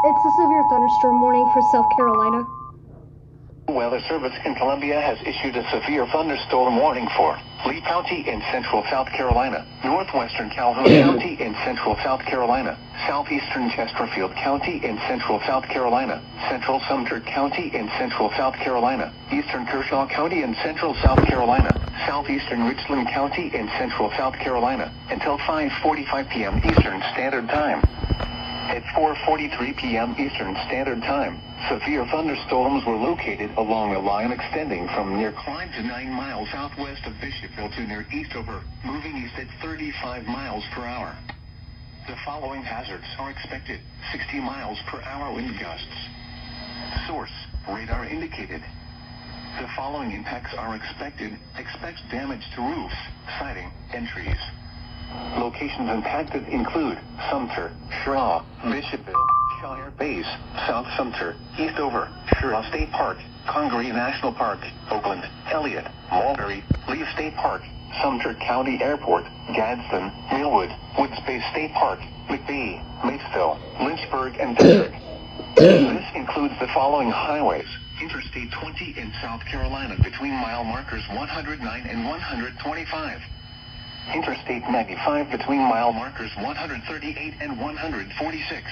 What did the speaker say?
It's a severe thunderstorm warning for South Carolina. Weather Service in Columbia has issued a severe thunderstorm warning for Lee County in central South Carolina, northwestern Calhoun County in central South Carolina, southeastern Chesterfield County in central South Carolina, central Sumter County in central South Carolina, eastern Kershaw County in central South Carolina, southeastern Richland County in central South Carolina, until 5:45 p.m. Eastern Standard Time. At 4:43 p.m. Eastern Standard Time, severe thunderstorms were located along a line extending from near Clyde to 9 miles southwest of Bishopville to near Eastover, moving east at 35 miles per hour. The following hazards are expected: 60 miles per hour wind gusts. Source: radar indicated. The following impacts are expected: expect damage to roofs, siding, and trees. Locations impacted include Sumter, Shaw, Bishopville, Shire Base, South Sumter, Eastover, Shaw State Park, Congaree National Park, Oakland, Elliott, Mulberry, Leaf State Park, Sumter County Airport, Gadsden, Millwood, Woodspace State Park, McBee, Batesville, Lynchburg, and District. This includes the following highways: Interstate 20 in South Carolina between mile markers 109 and 125. Interstate 95 between mile markers 138 and 146.